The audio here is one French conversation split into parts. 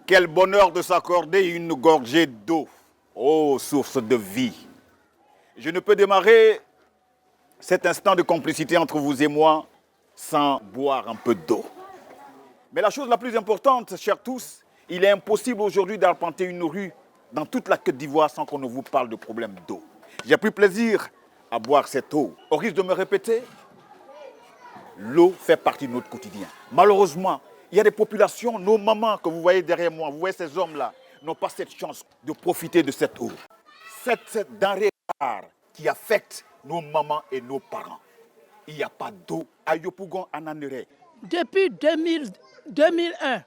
Quel bonheur de s'accorder une gorgée d'eau, ô source de vie. Je ne peux démarrer cet instant de complicité entre vous et moi sans boire un peu d'eau. Mais la chose la plus importante, chers tous, il est impossible aujourd'hui d'arpenter une rue dans toute la Côte d'Ivoire sans qu'on ne vous parle de problème d'eau. J'ai pris plaisir à boire cette eau. Au risque de me répéter, l'eau fait partie de notre quotidien. Malheureusement, il y a des populations, nos mamans que vous voyez derrière moi, vous voyez ces hommes-là, n'ont pas cette chance de profiter de cette eau. Cette denrée rare qui affecte nos mamans et nos parents. Il n'y a pas d'eau à Yopougon, en Anéré. Depuis 2001,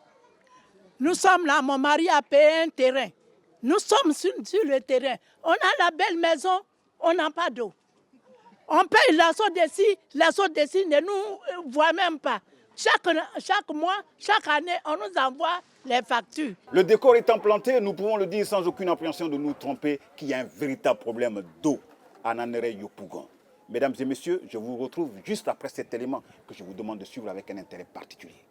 nous sommes là, mon mari a payé un terrain. Nous sommes sur le terrain. On a la belle maison, on n'a pas d'eau. On paye la sauce d'ici ne nous voit même pas. Chaque mois, chaque année, on nous envoie les factures. Le décor étant planté, nous pouvons le dire sans aucune appréhension de nous tromper qu'il y a un véritable problème d'eau à Nanéré Yopougon. Mesdames et messieurs, je vous retrouve juste après cet élément que je vous demande de suivre avec un intérêt particulier.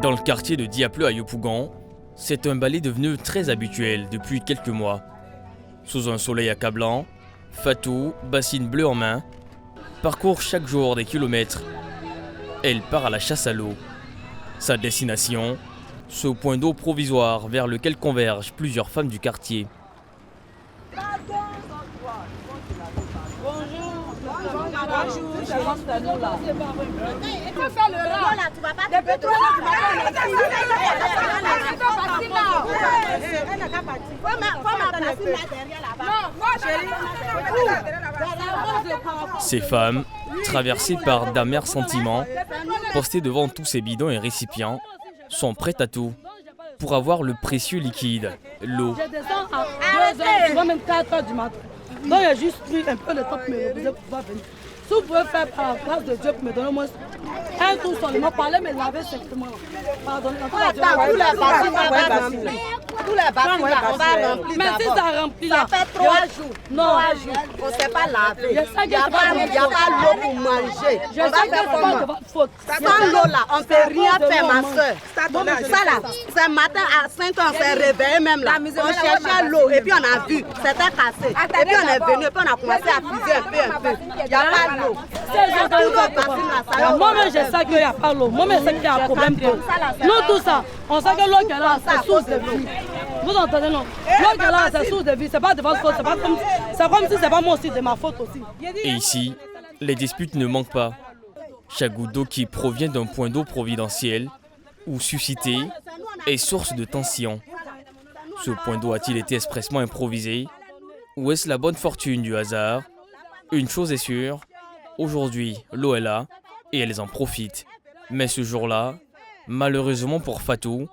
Dans le quartier de Diapleu à Yopougon, c'est un balai devenu très habituel depuis quelques mois. Sous un soleil accablant, Fatou, bassine bleue en main, parcourt chaque jour des kilomètres. Elle part à la chasse à l'eau. Sa destination, ce point d'eau provisoire vers lequel convergent plusieurs femmes du quartier. Ces femmes, traversées par d'amers sentiments, postées devant tous ces bidons et récipients, sont prêtes à tout pour avoir le précieux liquide, l'eau. Je descends à 2h, souvent même 4h du matin. Donc j'ai juste pris un peu de temps pour me reposer pour pouvoir venir. Si vous pouvez faire par la grâce de Dieu pour me donner au moins un tour seulement, parler, me laver simplement. Pardon, tous les bassins, on va remplir. Mais si ça remplit là, ça fait 3 jours. Non, on ne s'est pas lavé. Il n'y a pas l'eau pour manger. Je sais que c'est pas de votre faute. Sans l'eau là, on ne peut rien faire, ma soeur. Ça là, ce matin à 5 ans, on s'est réveillé même là. On cherchait l'eau et puis on a vu, c'était cassé. Et puis on est venu et puis on a commencé à puiser un peu. Il n'y a pas d'eau. Moi-même, je sais qu'il n'y a pas l'eau. Moi-même, je sais qu'il y a un problème d'eau. Nous, tout ça, on sait que l'eau qui est là, c'est source de vie. Vous entendez, non? L'eau qui est là, c'est source de vie. C'est pas de votre faute. C'est comme si c'est pas moi aussi, de ma faute aussi. Et ici, les disputes ne manquent pas. Chaque goutte d'eau qui provient d'un point d'eau providentiel ou suscité est source de tension. Ce point d'eau a-t-il été expressément improvisé? Ou est-ce la bonne fortune du hasard? Une chose est sûre, aujourd'hui, l'eau est là et elles en profitent. Mais ce jour-là, malheureusement pour Fatou,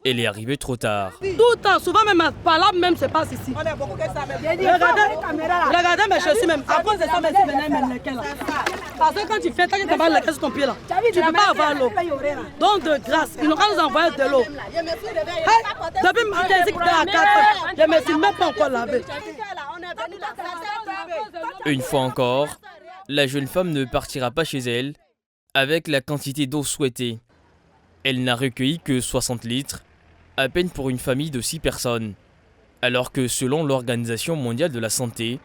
elle est arrivée trop tard. Tout le temps, souvent même par là même se passe ici. Regardez mes chaussures même. À cause de ça, merci maintenant lesquelles là. Parce que quand tu fais, tant que tu n'as pas lesquelles sur ton pied là, tu ne peux pas avoir l'eau. Donc de grâce, ils n'ont qu'à nous envoyer de l'eau. Depuis matin, ici, à 4 heures, je ne me suis même pas encore lavé. Une fois encore, la jeune femme ne partira pas chez elle avec la quantité d'eau souhaitée. Elle n'a recueilli que 60 litres, à peine pour une famille de 6 personnes. Alors que selon l'Organisation mondiale de la santé,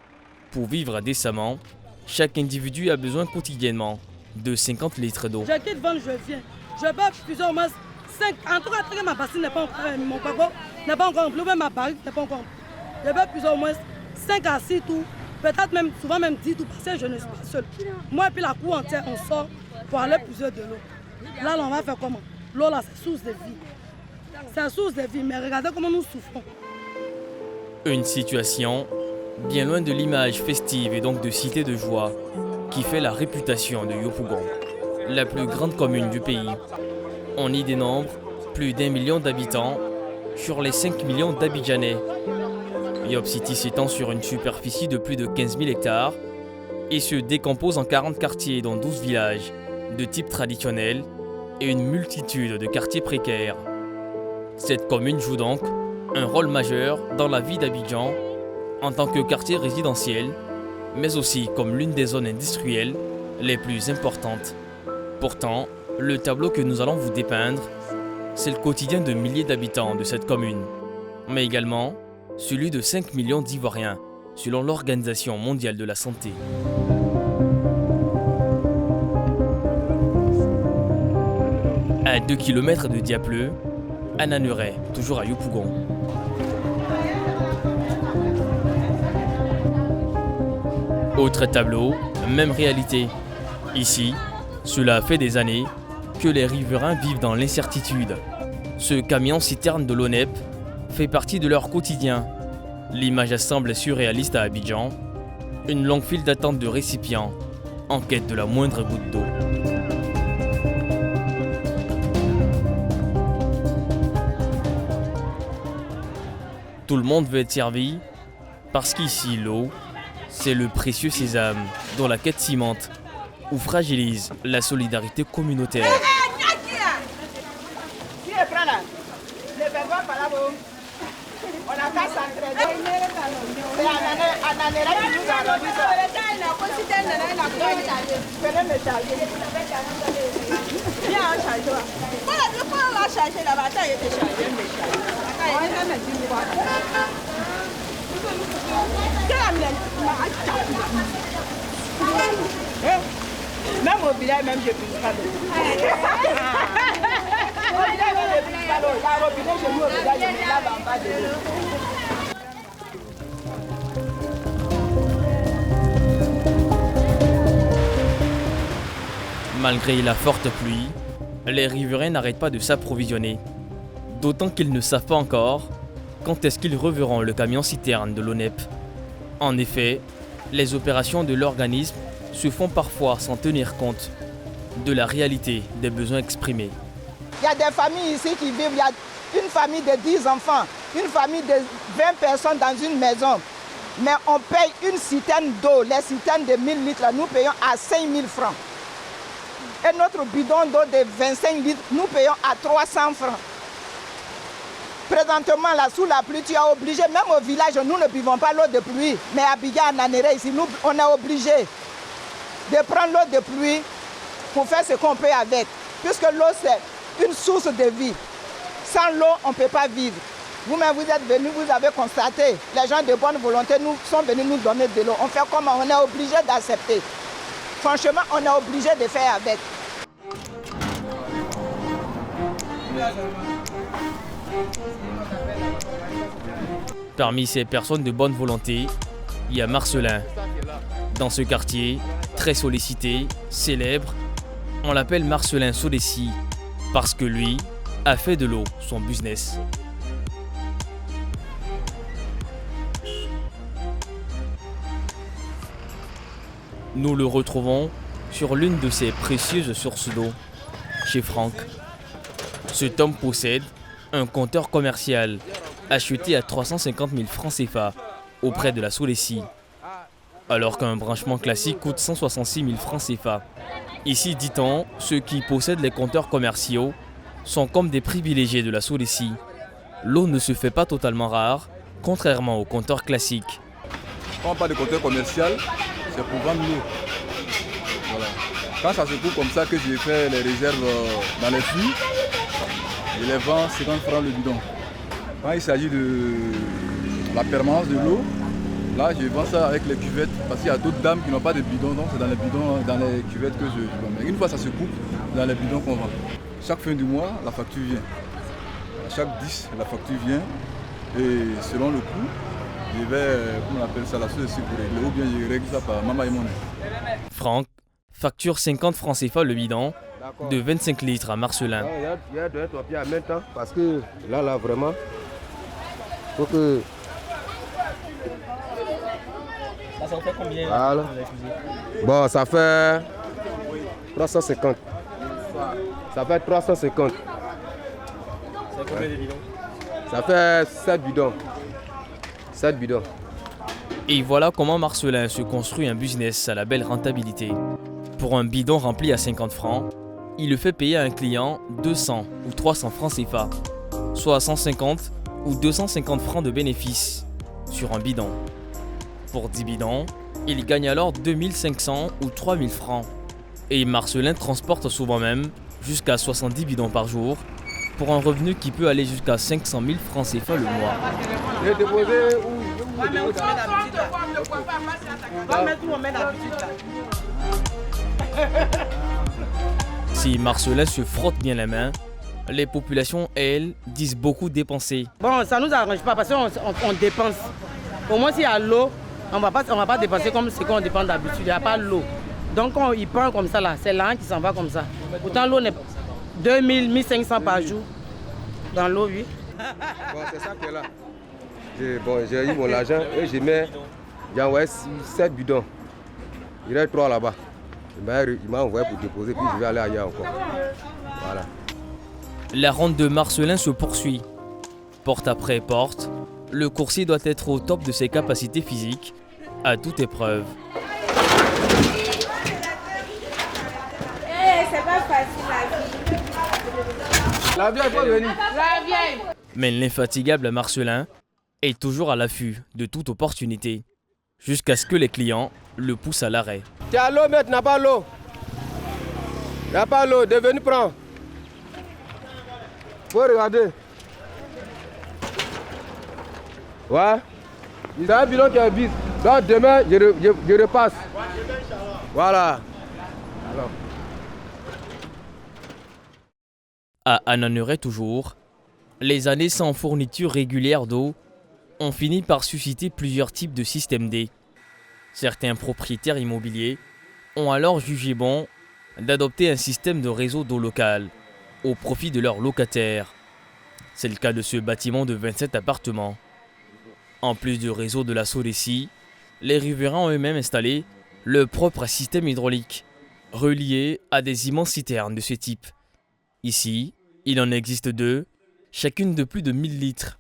pour vivre décemment, chaque individu a besoin quotidiennement de 50 litres d'eau. Je quitte Vannes, je viens. Je bats plusieurs mois, 5. En tout cas, ma bassine n'est pas encore, mon papa n'est pas encore rempli, même ma barrique n'est pas encore remplie. Je bats plusieurs mois, 5 à 6 tours, peut-être même, souvent même 10 tours, parce que je ne suis pas seule. Moi et puis la cour entière, on sort pour aller plusieurs de l'eau. Là, on va faire comment? L'eau là, c'est source de vie. C'est source de vie, mais regardez comment nous souffrons. Une situation bien loin de l'image festive et donc de cité de joie qui fait la réputation de Yopougon, la plus grande commune du pays. On y dénombre plus d'1 million d'habitants sur les 5 millions d'Abidjanais. Yop City s'étend sur une superficie de plus de 15 000 hectares, et se décompose en 40 quartiers dont 12 villages de type traditionnel et une multitude de quartiers précaires. Cette commune joue donc un rôle majeur dans la vie d'Abidjan en tant que quartier résidentiel, mais aussi comme l'une des zones industrielles les plus importantes. Pourtant, le tableau que nous allons vous dépeindre, c'est le quotidien de milliers d'habitants de cette commune, mais également celui de 5 millions d'Ivoiriens, selon l'Organisation mondiale de la santé. À 2 km de Diapleu, Ananuré, toujours à Yopougon. Autre tableau, même réalité. Ici, cela fait des années que les riverains vivent dans l'incertitude. Ce camion-citerne de l'ONEP fait partie de leur quotidien. L'image semble surréaliste à Abidjan. Une longue file d'attente de récipients en quête de la moindre goutte d'eau. Tout le monde veut être servi parce qu'ici, l'eau, c'est le précieux sésame dont la quête cimente ou fragilise la solidarité communautaire. Même au village, même je ne pisse pas d'eau. Au village, même je ne pisse pas d'eau. Il y a un robinet chez nous au village, je me lave en bas de l'eau. Malgré la forte pluie, les riverains n'arrêtent pas de s'approvisionner. D'autant qu'ils ne savent pas encore quand est-ce qu'ils reverront le camion-citerne de l'ONEP. En effet, les opérations de l'organisme se font parfois sans tenir compte de la réalité des besoins exprimés. Il y a des familles ici qui vivent, il y a une famille de 10 enfants, une famille de 20 personnes dans une maison. Mais on paye une citerne d'eau, les citernes de 1000 litres, nous payons à 5000 francs. Et notre bidon d'eau de 25 litres, nous payons à 300 francs. Présentement, là, sous la pluie, tu es obligé, même au village, nous ne buvons pas l'eau de pluie. Mais à Abidjan, à Nanéré, ici, nous, on est obligé de prendre l'eau de pluie pour faire ce qu'on peut avec. Puisque l'eau, c'est une source de vie. Sans l'eau, on ne peut pas vivre. Vous-même, vous êtes venus, vous avez constaté. Les gens de bonne volonté nous sont venus nous donner de l'eau. On fait comment? On est obligé d'accepter. Franchement, on est obligé de faire avec. Parmi ces personnes de bonne volonté, il y a Marcelin. Dans ce quartier, très sollicité, célèbre, on l'appelle Marcelin Sodessi parce que lui a fait de l'eau son business. Nous le retrouvons sur l'une de ses précieuses sources d'eau, chez Franck. Cet homme possède un compteur commercial acheté à 350 000 francs CFA auprès de la Sodessi, alors qu'un branchement classique coûte 166 000 francs CFA. Ici, dit-on, ceux qui possèdent les compteurs commerciaux sont comme des privilégiés de la Sodessi. L'eau ne se fait pas totalement rare, contrairement aux compteurs classiques. Quand on parle de compteur commercial, c'est pour vendre l'eau. Voilà. Quand ça se trouve comme ça que j'ai fait les réserves dans les flux, je les vends 50 francs le bidon. Quand il s'agit de la permanence de l'eau, là je vends ça avec les cuvettes parce qu'il y a d'autres dames qui n'ont pas de bidon, donc c'est dans les bidons, dans les cuvettes que je vends. Mais une fois ça se coupe, dans les bidons qu'on vend. Chaque fin du mois, la facture vient. À chaque 10, la facture vient et selon le coût, je vais, comment on appelle ça, la Sodessi pour régler, ou bien je règle ça par Mama et Monnaie. Franck facture 50 francs CFA le bidon de 25 litres à Marcelin. Il y a deux papiers en même temps parce que là vraiment, faut que... Ça en fait combien? Voilà. Bon, ça fait 350. Ça fait 350. C'est combien de bidons? Ça fait 7 bidons. 7 bidons. Et voilà comment Marcelin se construit un business à la belle rentabilité. Pour un bidon rempli à 50 francs, il le fait payer à un client 200 ou 300 francs CFA, soit 150 ou 250 francs de bénéfice sur un bidon. Pour 10 bidons, il gagne alors 2500 ou 3000 francs. Et Marcelin transporte souvent même jusqu'à 70 bidons par jour pour un revenu qui peut aller jusqu'à 500 000 francs CFA le mois. Si Marcelin se frotte bien les mains, les populations, elles, disent beaucoup dépenser. Bon, ça ne nous arrange pas parce qu'on dépense. Au moins, s'il y a l'eau, on ne va pas dépenser comme ce qu'on dépense d'habitude. Il n'y a pas l'eau. Donc, quand il prend comme ça, là, c'est l'argent qui s'en va comme ça. Pourtant, l'eau n'est 2000, 1500 par jour. Dans l'eau, oui. Bon, c'est ça qui est là. J'ai eu mon argent et j'ai envoyé 7 bidons. Il reste 3 là-bas. Il m'a envoyé pour déposer, puis je vais aller ailleurs encore. Voilà. La ronde de Marcelin se poursuit. Porte après porte, le coursier doit être au top de ses capacités physiques, à toute épreuve. C'est pas facile La vieille, il faut venir. la vieille. Mais l'infatigable Marcelin est toujours à l'affût de toute opportunité, jusqu'à ce que les clients le poussent à l'arrêt. Tu as l'eau, mais tu n'as pas l'eau. Il n'y a pas l'eau, devenu prends. Faut regarder. Ouais. C'est un bidon qui est vide. Donc demain, je repasse. Voilà. Alors. À Ananeret toujours, les années sans fourniture régulière d'eau ont fini par susciter plusieurs types de systèmes D. Certains propriétaires immobiliers ont alors jugé bon d'adopter un système de réseau d'eau local au profit de leurs locataires. C'est le cas de ce bâtiment de 27 appartements. En plus du réseau de la Sodeci, les riverains ont eux-mêmes installé leur propre système hydraulique, relié à des immenses citernes de ce type. Ici, il en existe 2, chacune de plus de 1000 litres.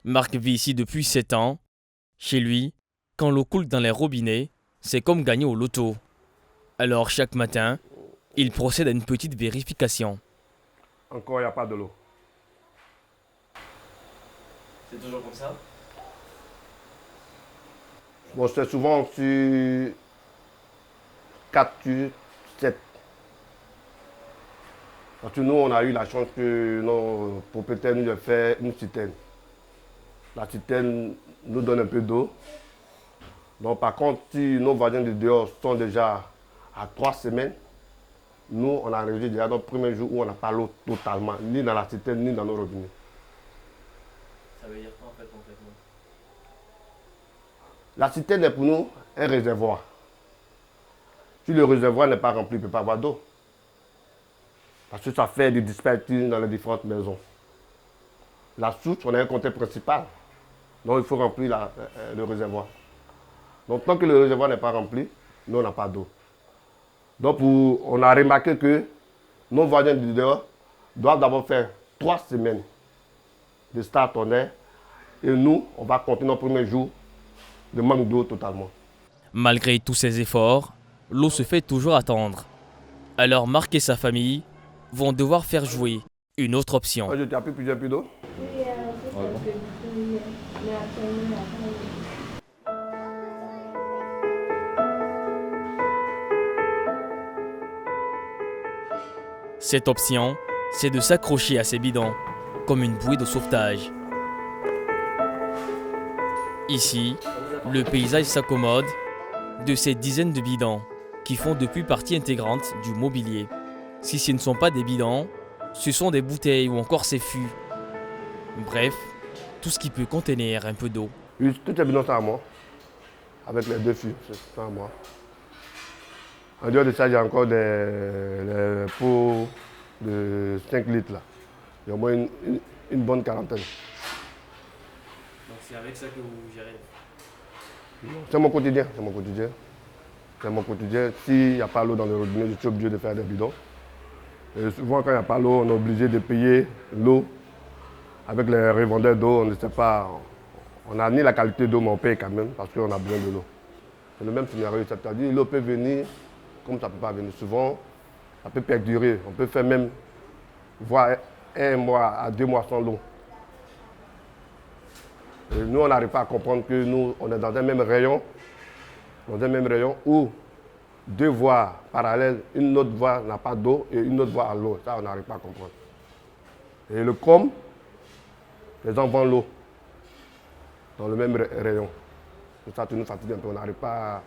Marc vit ici depuis 7 ans. Chez lui, quand l'eau coule dans les robinets, c'est comme gagner au loto. Alors chaque matin, il procède à une petite vérification. Encore, il n'y a pas de l'eau. C'est toujours comme ça? Bon, c'est souvent sur 4 sur 7. Parce que nous, on a eu la chance que nos propriétaires nous aient fait une citerne. La citerne nous donne un peu d'eau. Donc, par contre, si nos voisins de dehors sont déjà à 3 semaines, nous, on a arrivé déjà dans le premier jour où on n'a pas l'eau totalement, ni dans la citerne, ni dans nos robinets. Ça veut dire quoi en fait concrètement? La citerne est pour nous un réservoir. Si le réservoir n'est pas rempli, il ne peut pas avoir d'eau. Parce que ça fait des dispersions dans les différentes maisons. La source, on a un compteur principal. Donc il faut remplir le réservoir. Donc tant que le réservoir n'est pas rempli, nous, on n'a pas d'eau. Donc on a remarqué que nos voisins du dehors doivent d'abord faire 3 semaines de start en air. Et nous, on va compter nos premiers jours de manque d'eau totalement. Malgré tous ces efforts, l'eau se fait toujours attendre. Alors Marc et sa famille vont devoir faire jouer une autre option. Je t'ai appris plusieurs puits d'eau. Cette option, c'est de s'accrocher à ces bidons, comme une bouée de sauvetage. Ici, le paysage s'accommode de ces dizaines de bidons qui font depuis partie intégrante du mobilier. Si ce ne sont pas des bidons, ce sont des bouteilles ou encore ces fûts. Bref, tout ce qui peut contenir un peu d'eau. Oui, tous les bidons sont à moi, avec les 2 fûts, c'est à moi. En dehors de ça, j'ai encore des pots de 5 litres là. Il y a au moins une bonne quarantaine. Donc c'est avec ça que vous gérez? C'est mon quotidien, c'est mon quotidien. C'est mon quotidien. S'il n'y a pas l'eau dans le robinet, je suis obligé de faire des bidons. Et souvent, quand il n'y a pas l'eau, on est obligé de payer l'eau. Avec les revendeurs d'eau, on ne sait pas, On n'a ni la qualité d'eau, mais on paye quand même parce qu'on a besoin de l'eau. C'est le même scénario, c'est-à-dire l'eau peut venir comme ça ne peut pas venir. Souvent, ça peut perdurer. On peut faire même, voire 1 mois à 2 mois sans l'eau. Et nous, on n'arrive pas à comprendre que nous, on est dans un même rayon où 2 voies parallèles, une autre voie n'a pas d'eau et une autre voie a l'eau. Ça, on n'arrive pas à comprendre. Et le com, les gens vendent l'eau dans le même rayon. Ça nous fatigue un peu, on n'arrive pas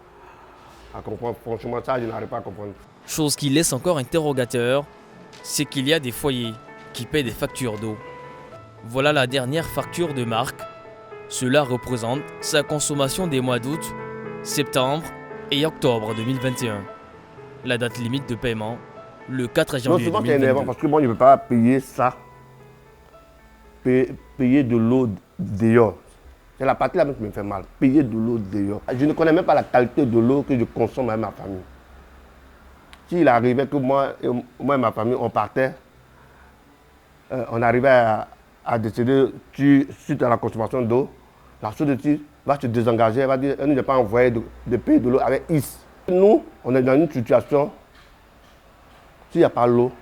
à comprendre. Franchement, ça, je n'arrive pas à comprendre. Chose qui laisse encore interrogateur, c'est qu'il y a des foyers qui paient des factures d'eau. Voilà la dernière facture de Marc. Cela représente sa consommation des mois d'août, septembre et octobre 2021. La date limite de paiement, le 4 janvier 2022. C'est énervant parce que moi, je ne peux pas payer ça. Payer de l'eau dehors. C'est la partie là qui me fait mal. Payer de l'eau dehors. Je ne connais même pas la qualité de l'eau que je consomme avec ma famille. S'il arrivait que moi et ma famille, on partait, on arrivait à décider suite à la consommation d'eau, la société va se désengager, elle va dire elle ne pas envoyer de payer de l'eau avec IS. Nous, on est dans une situation, s'il n'y a pas l'eau,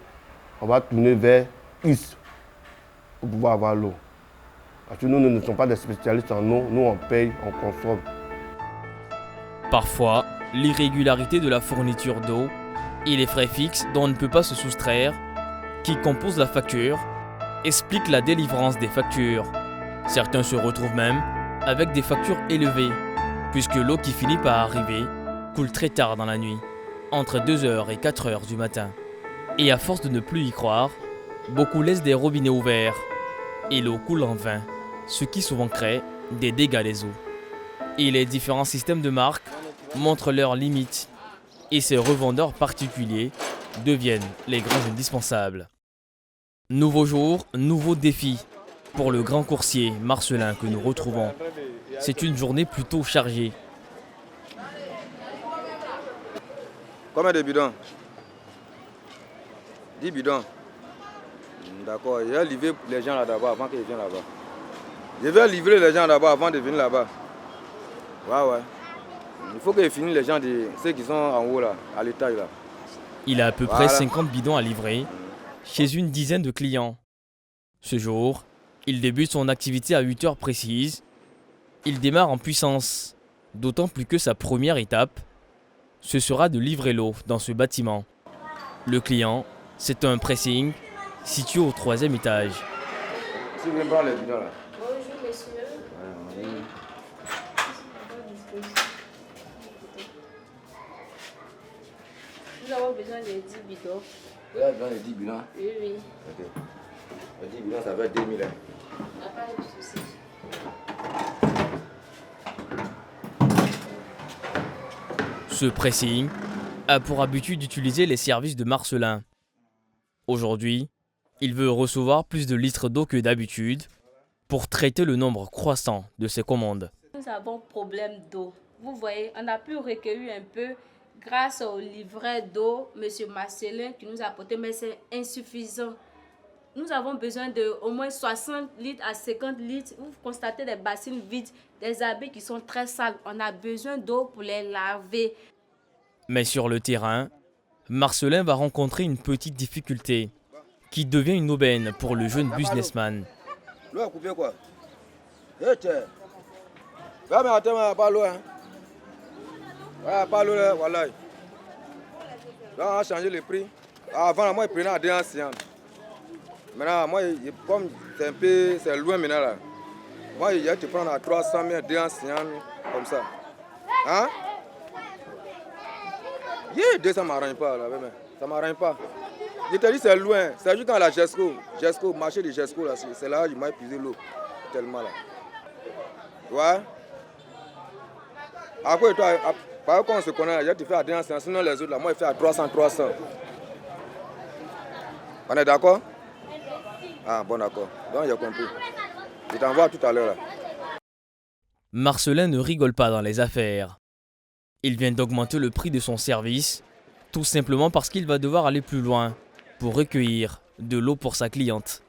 on va tourner vers IS pour pouvoir avoir l'eau. Parce que nous ne sommes pas des spécialistes en eau, nous on paye, on consomme. Parfois, l'irrégularité de la fourniture d'eau et les frais fixes dont on ne peut pas se soustraire, qui composent la facture, expliquent la délivrance des factures. Certains se retrouvent même avec des factures élevées, puisque l'eau qui finit par arriver coule très tard dans la nuit, entre 2h et 4h du matin. Et à force de ne plus y croire, beaucoup laissent des robinets ouverts, et l'eau coule en vain, ce qui souvent crée des dégâts des eaux. Et les différents systèmes de marque montrent leurs limites, et ces revendeurs particuliers deviennent les grands indispensables. Nouveau jour, nouveau défi pour le grand coursier Marcelin que nous retrouvons. C'est une journée plutôt chargée. Combien de bidons? 10 bidons. D'accord, je vais livrer les gens là-bas avant qu'ils viennent là-bas. Je vais livrer les gens là-bas avant de venir là-bas. Ouais. Il faut qu'ils finissent les gens, ceux qui sont en haut là, à l'étage là. Il a à peu près 50 bidons à livrer chez une dizaine de clients. Ce jour, il débute son activité à 8 heures précises. Il démarre en puissance, d'autant plus que sa première étape, ce sera de livrer l'eau dans ce bâtiment. Le client, c'est un pressing situé au 3e étage. Si vous voulez prendre les bidons là. Bonjour monsieur. Nous avons besoin de 10 bidons. Vous avez besoin de 10 bidons? Oui. Ok. Les 10 bidons, ça va être 2000. Il n'y a pas de souci. Ce pressing a pour habitude d'utiliser les services de Marcelin. Aujourd'hui, il veut recevoir plus de litres d'eau que d'habitude pour traiter le nombre croissant de ses commandes. Nous avons problème d'eau. Vous voyez, on a pu recueillir un peu grâce au livret d'eau, M. Marcelin, qui nous a apporté, mais c'est insuffisant. Nous avons besoin de au moins 60 litres à 50 litres. Vous constatez des bassines vides, des habits qui sont très sales. On a besoin d'eau pour les laver. Mais sur le terrain, Marcelin va rencontrer une petite difficulté qui devient une aubaine pour le jeune businessman. L'eau a coupé quoi? Mais attends, il n'y a pas l'eau. Pas l'eau là, voilà. Là, on a changé le prix. Avant, moi, je prenais à 2 anciens. Maintenant, moi, comme c'est loin maintenant là. Moi, je te prendre à 300 000, 2 anciens, comme ça. Hein? 2 ça ne m'arrange pas là, ça ne m'arrange pas. Je te dis c'est loin, c'est juste quand la Gesco, marché de Gesco là, c'est là où je m'ai épuisé l'eau, tellement là. Ouais. Après toi, par contre on se connaît, je te fais à 200, sinon les autres là, moi je fais à 300. On est d'accord? Ah bon d'accord, donc j'ai compris. Je t'envoie tout à l'heure là. Marcelin ne rigole pas dans les affaires. Il vient d'augmenter le prix de son service, tout simplement parce qu'il va devoir aller plus loin pour recueillir de l'eau pour sa cliente.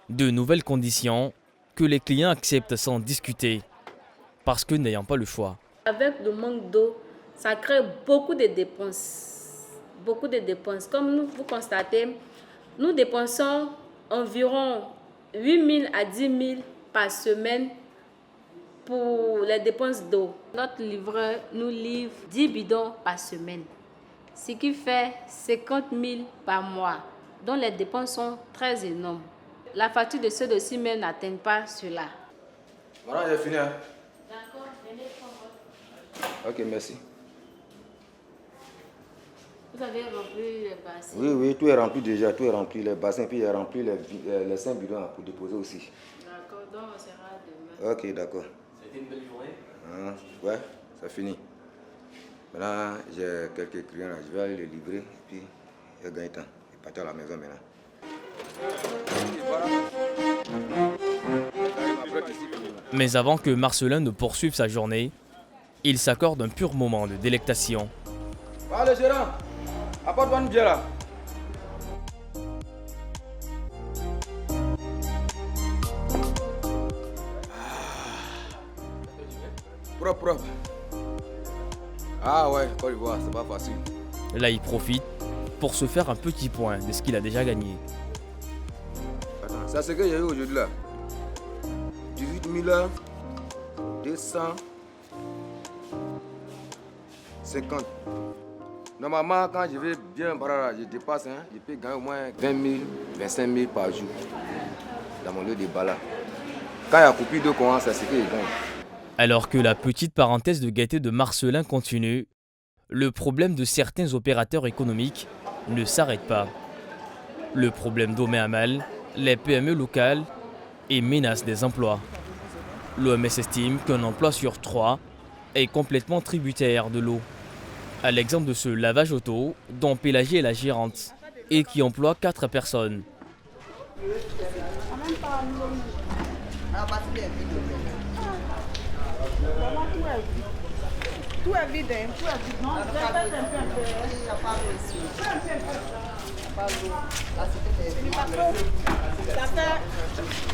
De nouvelles conditions que les clients acceptent sans discuter. parce que n'ayant pas le choix. Avec le manque d'eau, ça crée beaucoup de dépenses. Beaucoup de dépenses. Comme vous constatez, nous dépensons environ 8 000 à 10 000 par semaine pour les dépenses d'eau. Notre livreur nous livre 10 bidons par semaine, ce qui fait 50 000 par mois, dont les dépenses sont très énormes. La facture de ceux de même n'atteint pas cela. Madame, j'ai fini. Hein? D'accord, venez prendre. Ok, merci. Vous avez rempli les bassins? Oui, tout est rempli déjà, tout est rempli. Les bassins, puis il a rempli les 5 bidons pour déposer aussi. D'accord, donc on sera demain. Ok, d'accord. C'était une belle journée? Ouais, ça finit. Maintenant, j'ai quelques clients là, je vais aller les livrer, puis je gagne temps. Je vais partir à la maison maintenant. Mais avant que Marcelin ne poursuive sa journée, il s'accorde un pur moment de délectation. Allez, gérant, apporte-moi une bière là. Propre. Ah ouais, Côte d'Ivoire, c'est pas facile. Là, il profite pour se faire un petit point de ce qu'il a déjà gagné. Attends, c'est ce que j'ai eu aujourd'hui là. 18 250. Normalement, quand je vais bien barrer, je dépasse, je peux gagner au moins 20 000, 25 000 par jour dans mon lieu de bala. Quand il y a coupé de courant, c'est ce que je gagne. Alors que la petite parenthèse de gaieté de Marcelin continue, le problème de certains opérateurs économiques ne s'arrête pas. Le problème d'eau met à mal les PME locales et menace des emplois. L'OMS estime qu'un emploi sur 3 est complètement tributaire de l'eau. À l'exemple de ce lavage auto dont Pélagie est la gérante et qui emploie 4 personnes. Tout est vide, tout est vide. Non,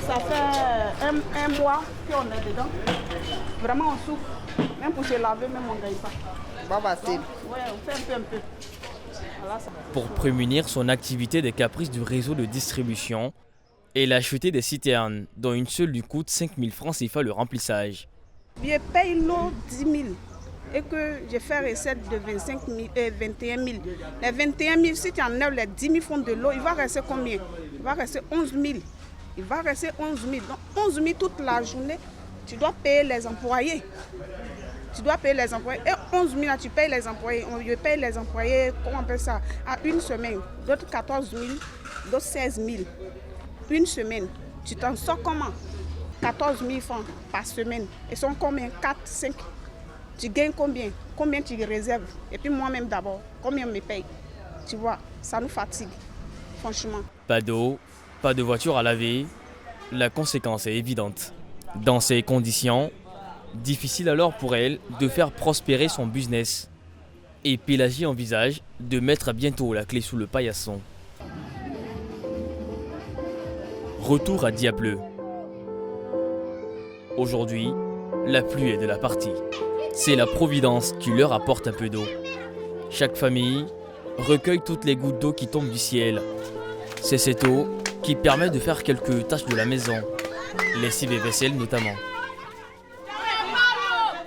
ça fait un mois qu'on est dedans. Vraiment, on souffre. Même pour se laver, même on ne gagne pas. Pas facile. Ouais, on fait un peu. Voilà, ça. Pour prémunir son activité des caprices du réseau de distribution, elle a acheté des citernes, dont une seule lui coûte 5 000 francs CFA le remplissage. Je paye l'eau 10 000 et que je fais recette de 21 000. Les 21 000, si tu enlèves les 10 000 francs de l'eau, il va rester combien? Il va rester 11 000. Il va rester 11 000. Donc 11 000 toute la journée, tu dois payer les employés. Tu dois payer les employés. Et 11 000, tu payes les employés. Je paye les employés, comment on appelle ça, à une semaine. D'autres 14 000, d'autres 16 000. Une semaine. Tu t'en sors comment? 14 000 francs par semaine. Ils sont combien? 4, 5. Tu gagnes combien? Combien tu réserves? Et puis moi-même d'abord, combien on me paye? Tu vois, ça nous fatigue, franchement. Pas d'eau, pas de voiture à laver. La conséquence est évidente. Dans ces conditions, difficile alors pour elle de faire prospérer son business. Et Pélagie envisage de mettre bientôt la clé sous le paillasson. Retour à Diableux. Aujourd'hui, la pluie est de la partie. C'est la Providence qui leur apporte un peu d'eau. Chaque famille recueille toutes les gouttes d'eau qui tombent du ciel. C'est cette eau qui permet de faire quelques tâches de la maison, lessive et vaisselle notamment.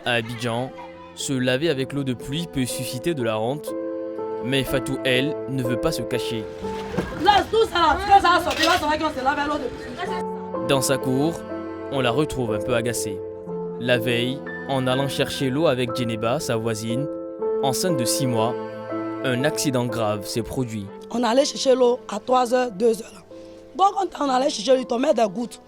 À Abidjan, se laver avec l'eau de pluie peut susciter de la honte, mais Fatou, elle, ne veut pas se cacher. Dans sa cour, on la retrouve un peu agacée. La veille, en allant chercher l'eau avec Djeneba, sa voisine, enceinte de 6 mois, un accident grave s'est produit. On allait chercher l'eau à 3h, 2h. Donc quand on allait chercher, il tombait des gouttes.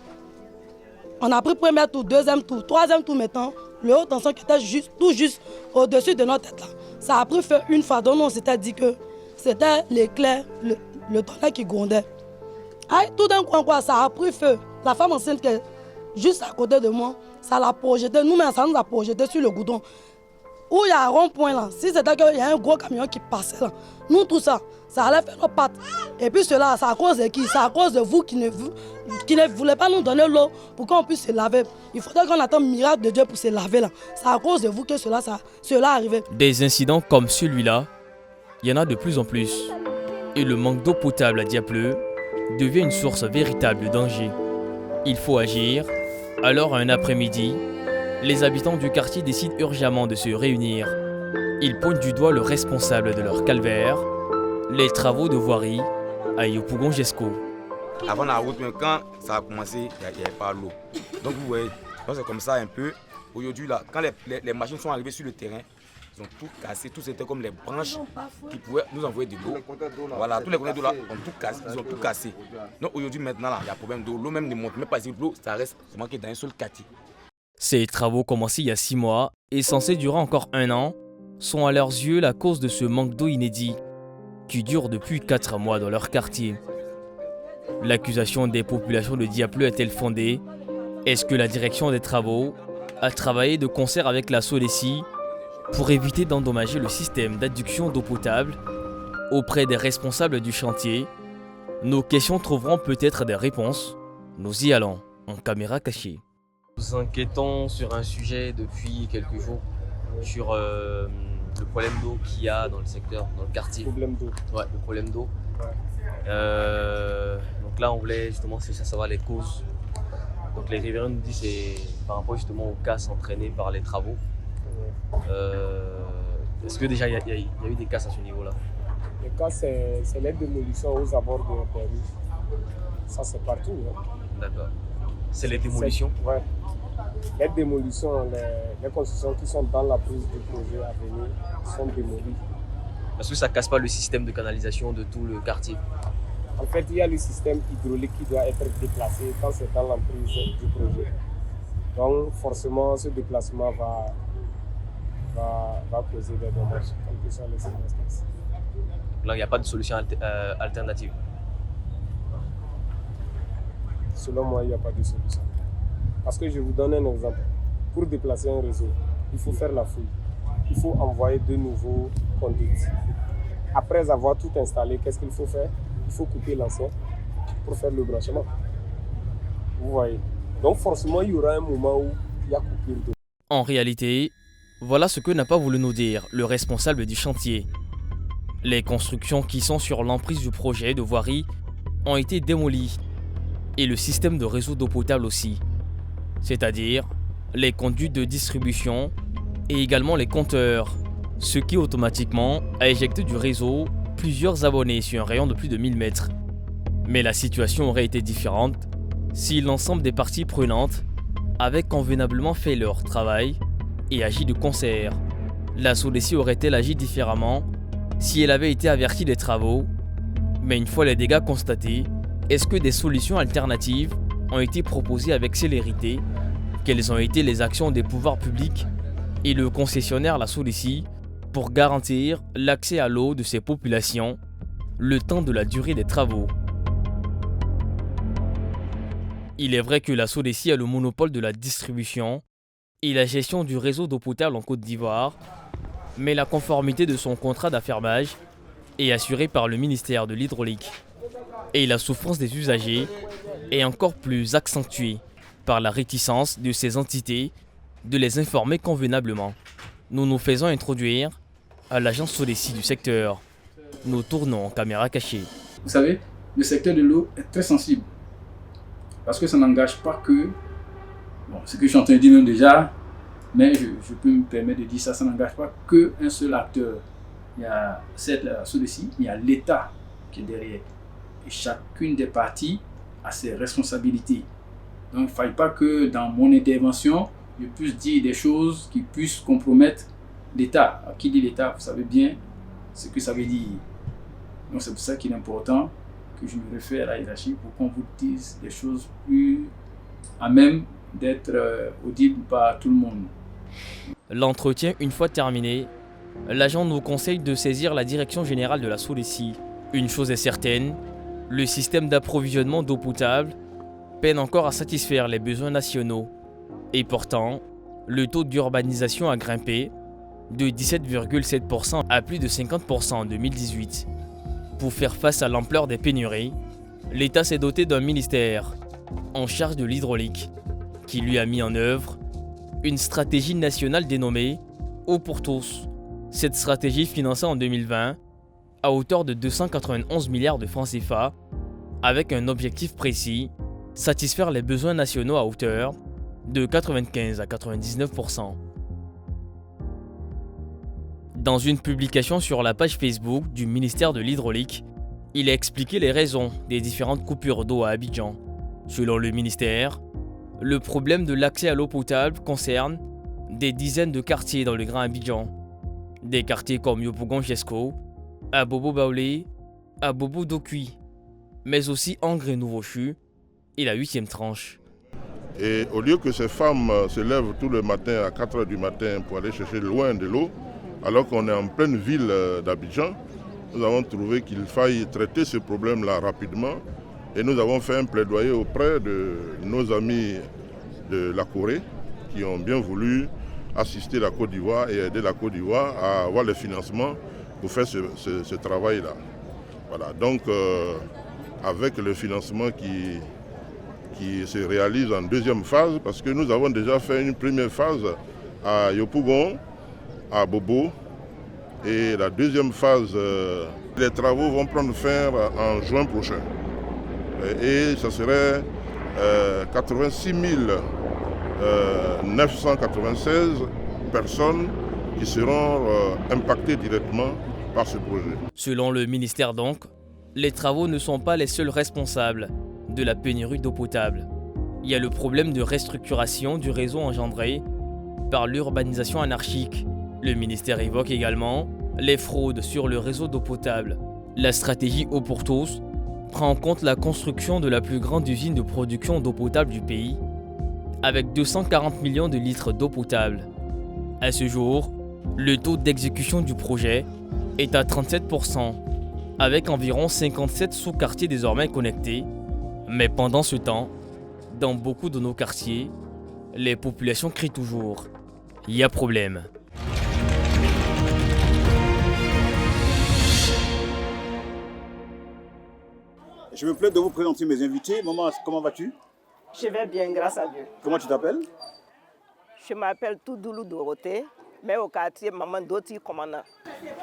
On a pris premier tour, deuxième tour, troisième tour maintenant. Le haut tension qui était tout juste au-dessus de notre tête là. Ça a pris feu une fois, donc on s'était dit que c'était l'éclair, le tonnerre qui grondait. Aïe, tout d'un coup, ça a pris feu. La femme enceinte qui est juste à côté de moi, ça l'a projeté, nous-mêmes, ça nous a projeté sur le goudron. où il y a un rond-point là, si c'était qu'il y a un gros camion qui passait là, nous tout ça, ça allait faire nos pattes. Et puis cela, c'est à cause de qui? C'est à cause de vous qui ne voulez pas nous donner l'eau pour qu'on puisse se laver. Il faudrait qu'on attende le miracle de Dieu pour se laver là. C'est à cause de vous que cela arrivait. Des incidents comme celui-là, il y en a de plus en plus. Et le manque d'eau potable à Diapleu devient une source véritable de danger. Il faut agir. Alors un après-midi, les habitants du quartier décident urgemment de se réunir. Ils pointent du doigt le responsable de leur calvaire, les travaux de voirie à Yopougon-Jesco. Avant la route, quand ça a commencé, il n'y avait pas l'eau. Donc vous voyez, c'est comme ça un peu. Aujourd'hui, là, quand les machines sont arrivées sur le terrain, ils ont tout cassé, tout c'était comme les branches qui pouvaient nous envoyer de l'eau. Voilà, tous les conteneurs d'eau là ont tout cassé, ils ont tout cassé. Donc aujourd'hui, maintenant, là, il y a problème d'eau. L'eau même ne monte même pas ici, l'eau, ça reste seulement dans un seul quartier. Ces travaux commencés il y a 6 mois et censés durer encore 1 an sont à leurs yeux la cause de ce manque d'eau inédit qui dure depuis 4 mois dans leur quartier. L'accusation des populations de Diapleu est-elle fondée? Est-ce que la direction des travaux a travaillé de concert avec la SODECI pour éviter d'endommager le système d'adduction d'eau potable auprès des responsables du chantier? Nos questions trouveront peut-être des réponses. Nous y allons en caméra cachée. Nous enquêtons sur un sujet depuis quelques jours sur le problème d'eau qu'il y a dans le secteur, dans le quartier. Le problème d'eau. Ouais, le problème d'eau. Ouais. Donc là, on voulait justement savoir les causes. Donc les riverains nous disent c'est par rapport justement aux casses entraînées par les travaux. Est-ce que déjà il y a eu des casses à ce niveau-là? Les casses, c'est les démolitions aux abords des rues. Ça, c'est partout. Hein. D'accord. C'est les démolitions? Ouais. Les démolitions, les constructions qui sont dans la prise du projet à venir sont démolies. Est-ce que ça ne casse pas le système de canalisation de tout le quartier? En fait, il y a le système hydraulique qui doit être déplacé quand c'est dans l'emprise du projet. Donc forcément, ce déplacement va causer des dommages, quelles que soient les circonstances. Là, il n'y a pas de solution alternative? Selon moi, il n'y a pas de solution. Parce que je vous donne un exemple. Pour déplacer un réseau, il faut faire la fouille. Il faut envoyer de nouveaux conduits. Après avoir tout installé, qu'est-ce qu'il faut faire? Il faut couper l'ancien pour faire le branchement. Vous voyez. Donc forcément, il y aura un moment où il y a coupure d'eau. En réalité, voilà ce que n'a pas voulu nous dire le responsable du chantier. Les constructions qui sont sur l'emprise du projet de voirie ont été démolies et le système de réseau d'eau potable aussi, c'est-à-dire les conduits de distribution et également les compteurs, ce qui automatiquement a éjecté du réseau plusieurs abonnés sur un rayon de plus de 1000 mètres. Mais la situation aurait été différente si l'ensemble des parties prenantes avaient convenablement fait leur travail et agi de concert. La SODECI aurait-elle agi différemment si elle avait été avertie des travaux? Mais une fois les dégâts constatés, est-ce que des solutions alternatives ont été proposées avec célérité? Quelles ont été les actions des pouvoirs publics et le concessionnaire la SODECI pour garantir l'accès à l'eau de ces populations le temps de la durée des travaux? Il est vrai que la SODECI a le monopole de la distribution et la gestion du réseau d'eau potable en Côte d'Ivoire, mais la conformité de son contrat d'affermage est assurée par le ministère de l'Hydraulique. Et la souffrance des usagers est encore plus accentuée par la réticence de ces entités de les informer convenablement. Nous nous faisons introduire à l'agence SODECI du secteur. Nous tournons en caméra cachée. Vous savez, le secteur de l'eau est très sensible parce que ça n'engage pas que, bon, ce que je suis en train de dire même déjà, mais je peux me permettre de dire ça, ça n'engage pas qu'un seul acteur. Il y a cette SODECI, il y a l'État qui est derrière. Et chacune des parties a ses responsabilités. Donc il ne faille pas que dans mon intervention, je puisse dire des choses qui puissent compromettre l'État. Qui dit l'État, vous savez bien ce que ça veut dire. Donc c'est pour ça qu'il est important que je me réfère à la hiérarchie pour qu'on vous dise des choses plus à même d'être audibles par tout le monde. L'entretien une fois terminé, l'agent nous conseille de saisir la direction générale de la SODECI. Une chose est certaine, le système d'approvisionnement d'eau potable peine encore à satisfaire les besoins nationaux. Et pourtant, le taux d'urbanisation a grimpé de 17,7% à plus de 50% en 2018. Pour faire face à l'ampleur des pénuries, l'État s'est doté d'un ministère en charge de l'hydraulique qui lui a mis en œuvre une stratégie nationale dénommée Eau pour tous. Cette stratégie financée en 2020 à hauteur de 291 milliards de francs CFA avec un objectif précis, satisfaire les besoins nationaux à hauteur de 95 à 99%. Dans une publication sur la page Facebook du ministère de l'Hydraulique, il a expliqué les raisons des différentes coupures d'eau à Abidjan. Selon le ministère, le problème de l'accès à l'eau potable concerne des dizaines de quartiers dans le Grand Abidjan. Des quartiers comme Yopougon-Jesco, Abobo Baoulé, Abobo Dokui, mais aussi Angre et Nouveau-Chu et la 8e tranche. Et au lieu que ces femmes se lèvent tout le matin à 4 h du matin pour aller chercher loin de l'eau, alors qu'on est en pleine ville d'Abidjan, nous avons trouvé qu'il faille traiter ce problème-là rapidement et nous avons fait un plaidoyer auprès de nos amis de la Corée qui ont bien voulu assister la Côte d'Ivoire et aider la Côte d'Ivoire à avoir le financement pour faire ce travail-là. Voilà, donc avec le financement qui se réalise en deuxième phase, parce que nous avons déjà fait une première phase à Yopougon, à Bobo, et la deuxième phase, les travaux vont prendre fin en juin prochain. Et ça serait 86 996 personnes qui seront impactées directement par ce projet. Selon le ministère donc, les travaux ne sont pas les seuls responsables de la pénurie d'eau potable. Il y a le problème de restructuration du réseau engendré par l'urbanisation anarchique. Le ministère évoque également les fraudes sur le réseau d'eau potable. La stratégie Eau pour tous prend en compte la construction de la plus grande usine de production d'eau potable du pays, avec 240 millions de litres d'eau potable. À ce jour, le taux d'exécution du projet est à 37%, avec environ 57 sous-quartiers désormais connectés. Mais pendant ce temps, dans beaucoup de nos quartiers, les populations crient toujours « Il y a problème ». Je me plais de vous présenter mes invités. Maman, comment vas-tu? Je vais bien, grâce à Dieu. Comment tu t'appelles? Je m'appelle Toudoulou Dorothée, mais au quartier Maman Doti Commandant.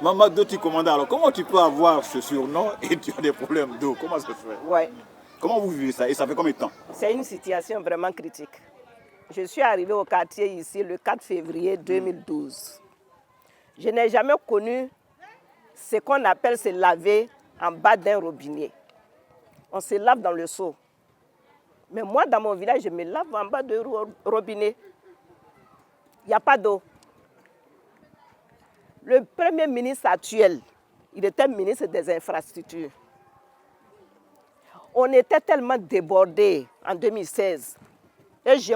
Maman Doti Commandant, alors comment tu peux avoir ce surnom et tu as des problèmes d'eau? Comment ça se fait? Ouais. Comment vous vivez ça et ça fait combien de temps? C'est une situation vraiment critique. Je suis arrivée au quartier ici le 4 février 2012. Je n'ai jamais connu ce qu'on appelle se laver en bas d'un robinet. On se lave dans le seau. Mais moi, dans mon village, je me lave en bas de robinet. Il n'y a pas d'eau. Le premier ministre actuel, il était ministre des infrastructures. On était tellement débordés en 2016. Et j'ai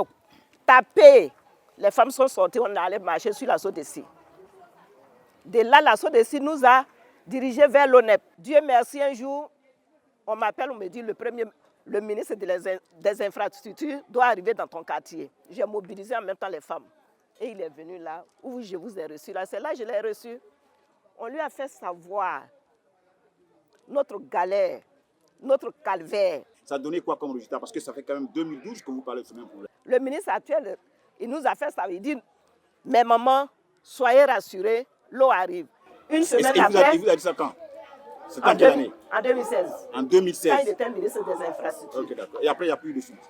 tapé. Les femmes sont sorties, on allait marcher sur la Sodeci. De là, la Sodeci nous a dirigés vers l'ONEP. Dieu merci, un jour, on m'appelle, on me dit le ministre des infrastructures doit arriver dans ton quartier. J'ai mobilisé en même temps les femmes. Et il est venu là où je vous ai reçu. Là, c'est là que je l'ai reçu. On lui a fait savoir notre galère, notre calvaire. Ça a donné quoi comme résultat? Parce que ça fait quand même 2012 que vous parlez de ce même problème. Le ministre actuel, il nous a fait ça. Il dit, mais maman, soyez rassurés, l'eau arrive. Une semaine après... Il vous a dit ça quand? C'est en quelle année? En 2016. En 2016. Quand il était ministre des infrastructures. Ok, d'accord. Et après, il n'y a plus de suite.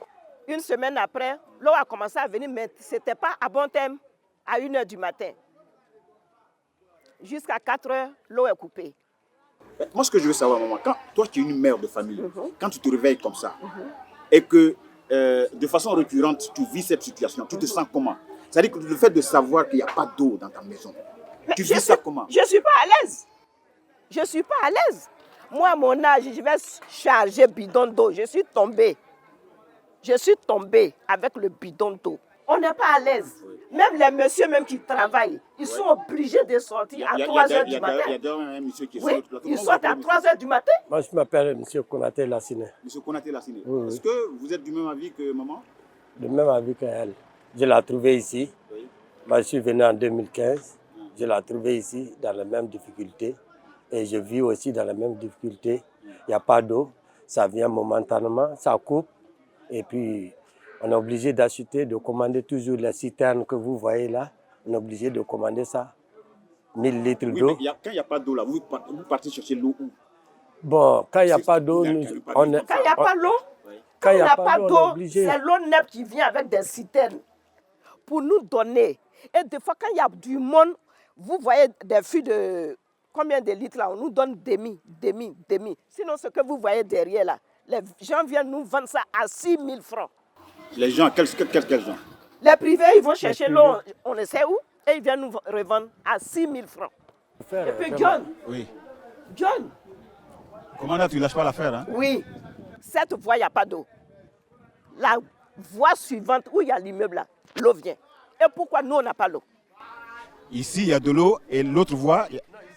Une semaine après, l'eau a commencé à venir, mais ce n'était pas à bon terme, à 1 h du matin. Jusqu'à 4 h, l'eau est coupée. Moi, ce que je veux savoir, maman, quand toi, tu es une mère de famille, quand tu te réveilles comme ça, et que de façon récurrente, tu vis cette situation, tu te sens comment? C'est-à-dire que le fait de savoir qu'il n'y a pas d'eau dans ta maison, tu vis ça comment? Je ne suis pas à l'aise. Je ne suis pas à l'aise. Moi, à mon âge, je vais charger bidon d'eau. Je suis tombée. Je suis tombée avec le bidon d'eau. On n'est pas à l'aise. Même les messieurs même qui travaillent, ils sont obligés de sortir à 3 h du matin. Il y a d'ailleurs un monsieur qui sort. Ils sortent à 3 h du matin. Moi, je m'appelle M. Konaté Lassine. M. Konaté Lassine. Oui. Est-ce que vous êtes du même avis que maman? Du même avis qu'elle. Je l'ai trouvée ici. Oui. Moi, je suis venu en 2015. Je l'ai trouvé ici dans les mêmes difficultés. Et je vis aussi dans les mêmes difficultés. Il n'y a pas d'eau. Ça vient momentanément, ça coupe. Et puis, on est obligé d'acheter, de commander toujours les citernes que vous voyez là. On est obligé de commander ça. 1000 litres d'eau. Quand il n'y a pas d'eau là, vous partez chercher l'eau où? Bon, quand il n'y a pas d'eau, Quand il n'y a pas l'eau, quand il n'y a pas d'eau, c'est l'eau neuve qui vient avec des citernes pour nous donner. Et des fois, quand il y a du monde, vous voyez des fûts de combien de litres là, on nous donne demi. Sinon, ce que vous voyez derrière là, les gens viennent nous vendre ça à 6 000 francs. Les gens, quels gens? Les privés, ils vont chercher l'eau, on ne sait où, et ils viennent nous revendre à 6 000 francs. Et puis John, oui. John. Comment là, tu ne lâches pas l'affaire, hein? Oui, cette voie, il n'y a pas d'eau. La voie suivante, où il y a l'immeuble là, l'eau vient. Et pourquoi nous, on n'a pas l'eau? Ici, il y a de l'eau et l'autre voie...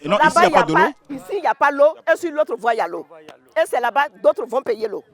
Et non, ici, il n'y a pas de l'eau. Ici, il n'y a pas l'eau et sur l'autre voie, il y a l'eau. Et c'est là-bas, d'autres vont payer l'eau.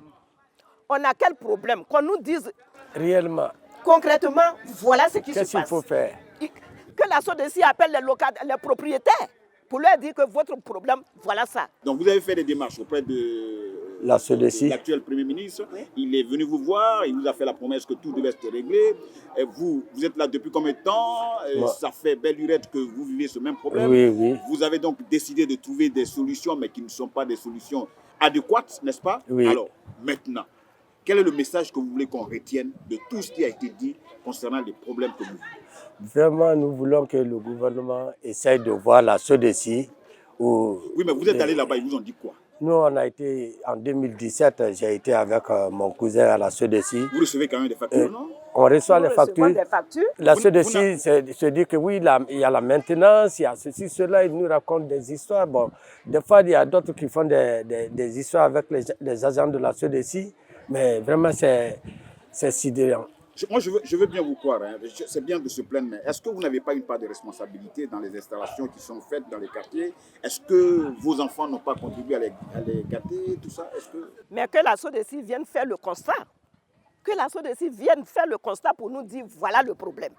On a quel problème? Qu'on nous dise... Réellement. Concrètement, voilà ce qui se passe. Qu'est-ce qu'il faut faire? Que la SODECI appelle les propriétaires pour leur dire que votre problème, voilà ça. Donc vous avez fait des démarches auprès de la SODECI. L'actuel Premier ministre. Oui. Il est venu vous voir, il vous a fait la promesse que tout devait se régler. Et vous êtes là depuis combien de temps? Ça fait belle lurette que vous vivez ce même problème. Oui. Vous avez donc décidé de trouver des solutions, mais qui ne sont pas des solutions adéquates, n'est-ce pas? Oui. Alors, maintenant, quel est le message que vous voulez qu'on retienne de tout ce qui a été dit concernant les problèmes que vous vivez? Vraiment, nous voulons que le gouvernement essaye de voir la SODECI. Oui, mais vous êtes allé là-bas, ils vous ont dit quoi? Nous, on a été, en 2017, j'ai été avec mon cousin à la SODECI. Vous recevez quand même des factures, non? On reçoit les factures. La SODECI se dit que oui, il y a la maintenance, il y a ceci, cela, ils nous racontent des histoires. Bon, des fois, il y a d'autres qui font des histoires avec les agents de la SODECI, mais vraiment, c'est sidérant. Moi, je veux bien vous croire, hein. C'est bien de se plaindre, mais est-ce que vous n'avez pas une part de responsabilité dans les installations qui sont faites dans les quartiers? Est-ce que vos enfants n'ont pas contribué à les gâter, tout ça? Mais que la SODECI vienne faire le constat. Que la SODECI vienne faire le constat pour nous dire voilà le problème.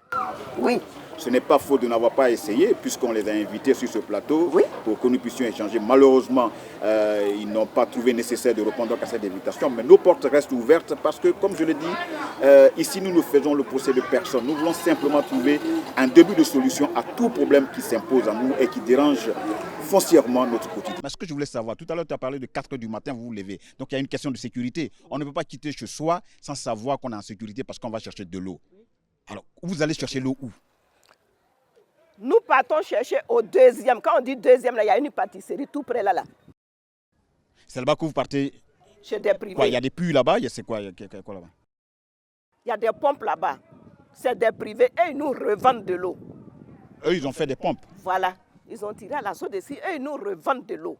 Oui. Ce n'est pas faux de n'avoir pas essayé, puisqu'on les a invités sur ce plateau pour que nous puissions échanger. Malheureusement, ils n'ont pas trouvé nécessaire de répondre à cette invitation, mais nos portes restent ouvertes parce que, comme je l'ai dit, ici nous ne faisons le procès de personne. Nous voulons simplement trouver un début de solution à tout problème qui s'impose à nous et qui dérange foncièrement notre quotidien. Mais ce que je voulais savoir, tout à l'heure tu as parlé de 4 h du matin, vous vous levez. Donc il y a une question de sécurité. On ne peut pas quitter chez soi sans savoir qu'on est en sécurité parce qu'on va chercher de l'eau. Alors, vous allez chercher l'eau où? Nous partons chercher au deuxième. Quand on dit deuxième, là, il y a une pâtisserie tout près là. C'est là-bas que vous partez? Chez des privés. Quoi, il y a des puits là-bas? C'est quoi là-bas? Il y a des pompes là-bas. C'est des privés et ils nous revendent de l'eau. Eux, ils ont fait des pompes? Voilà. Ils ont tiré à la SODECI et ils nous revendent de l'eau.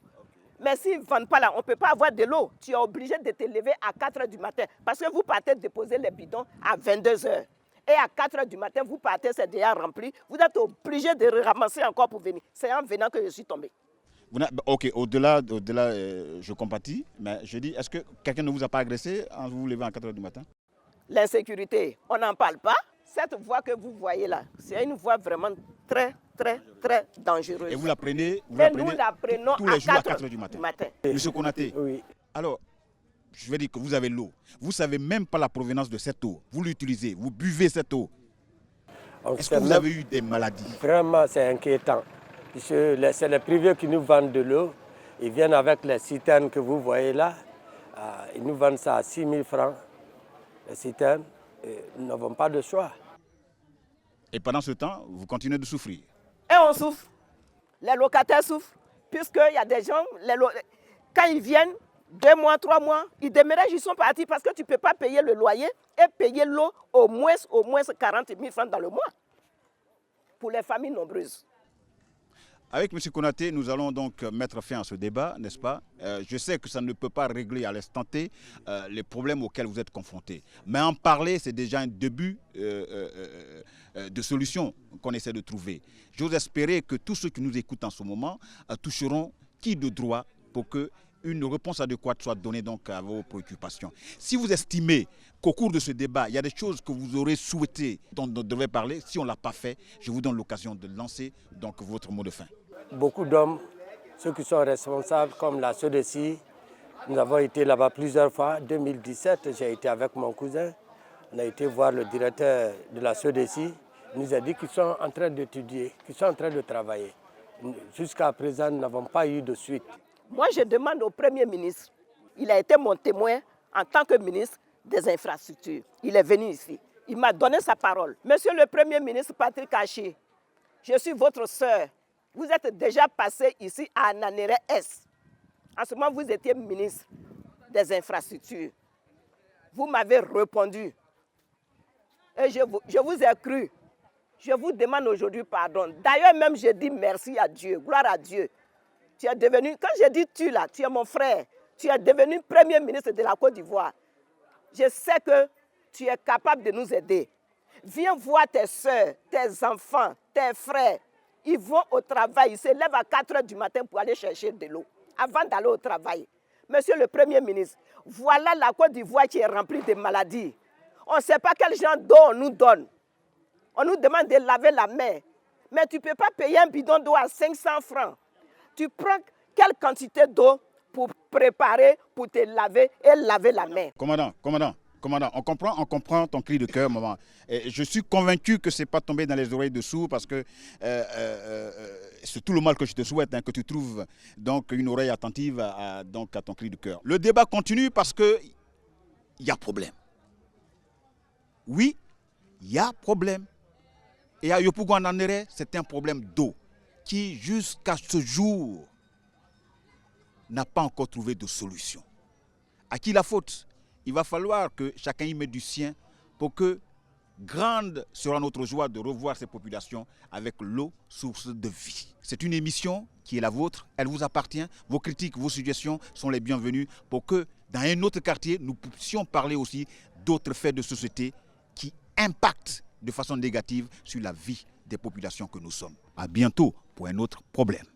Mais s'ils ne vendent pas là, on ne peut pas avoir de l'eau. Tu es obligé de te lever à 4 h du matin parce que vous partez déposer les bidons à 22 h. Et à 4 h du matin, vous partez, c'est déjà rempli. Vous êtes obligé de ramasser encore pour venir. C'est en venant que je suis tombé. Ok, au-delà, je compatis, mais je dis, est-ce que quelqu'un ne vous a pas agressé en vous levant à 4 h du matin? L'insécurité, on n'en parle pas. Cette voie que vous voyez là, c'est une voie vraiment très dangereuse. Et vous la prenez, nous la prenons tous les jours à 4 h du matin. Monsieur Konaté, oui. Alors, je vais dire que vous avez l'eau. Vous ne savez même pas la provenance de cette eau. Vous l'utilisez, vous buvez cette eau. Est-ce que vous avez eu des maladies? Vraiment, c'est inquiétant. C'est les privés qui nous vendent de l'eau. Ils viennent avec les citernes que vous voyez là. Ils nous vendent ça à 6 000 francs, les citernes. Et nous n'avons pas de choix. Et pendant ce temps, vous continuez de souffrir? Et on souffre. Les locataires souffrent. Puisqu'il y a des gens, quand ils viennent, 2 mois, 3 mois, ils déménagent, ils sont partis parce que tu ne peux pas payer le loyer et payer l'eau au moins 40 000 francs dans le mois pour les familles nombreuses. Avec M. Konaté, nous allons donc mettre fin à ce débat, n'est-ce pas? Je sais que ça ne peut pas régler à l'instant T les problèmes auxquels vous êtes confrontés. Mais en parler, c'est déjà un début de solution qu'on essaie de trouver. J'ose espérer que tous ceux qui nous écoutent en ce moment toucheront qui de droit pour qu'il une réponse adéquate soit donnée donc à vos préoccupations. Si vous estimez qu'au cours de ce débat, il y a des choses que vous aurez souhaité, dont on devait parler, si on ne l'a pas fait, je vous donne l'occasion de lancer donc votre mot de fin. Beaucoup d'hommes, ceux qui sont responsables comme la SODECI, nous avons été là-bas plusieurs fois. En 2017, j'ai été avec mon cousin. On a été voir le directeur de la SODECI. Il nous a dit qu'ils sont en train d'étudier, qu'ils sont en train de travailler. Jusqu'à présent, nous n'avons pas eu de suite. Moi, je demande au Premier ministre, il a été mon témoin en tant que ministre des Infrastructures. Il est venu ici. Il m'a donné sa parole. Monsieur le Premier ministre Patrick Haché, je suis votre sœur. Vous êtes déjà passé ici à Nanéré-Est. En ce moment, vous étiez ministre des Infrastructures. Vous m'avez répondu. Et je vous ai cru. Je vous demande aujourd'hui pardon. D'ailleurs, même je dis merci à Dieu, gloire à Dieu. Tu es devenu, quand je dis tu là, tu es mon frère, tu es devenu Premier ministre de la Côte d'Ivoire. Je sais que tu es capable de nous aider. Viens voir tes soeurs, tes enfants, tes frères. Ils vont au travail, ils se lèvent à 4 h du matin pour aller chercher de l'eau, avant d'aller au travail. Monsieur le Premier ministre, voilà la Côte d'Ivoire qui est remplie de maladies. On ne sait pas quel genre d'eau on nous donne. On nous demande de laver la main. Mais tu ne peux pas payer un bidon d'eau à 500 francs. Tu prends quelle quantité d'eau pour préparer, pour te laver et laver la main. Commandant, on comprend ton cri de cœur, maman. Et je suis convaincu que ce n'est pas tombé dans les oreilles de sourds parce que c'est tout le mal que je te souhaite, hein, que tu trouves donc une oreille attentive à ton cri de cœur. Le débat continue parce qu'il y a problème. Oui, il y a problème. Et à Yopougon-Nanéré, c'est un problème d'eau qui, jusqu'à ce jour, n'a pas encore trouvé de solution. À qui la faute? Il va falloir que chacun y mette du sien pour que grande sera notre joie de revoir ces populations avec l'eau, source de vie. C'est une émission qui est la vôtre, elle vous appartient. Vos critiques, vos suggestions sont les bienvenues pour que dans un autre quartier, nous puissions parler aussi d'autres faits de société qui impactent de façon négative sur la vie des populations que nous sommes. À bientôt pour un autre problème.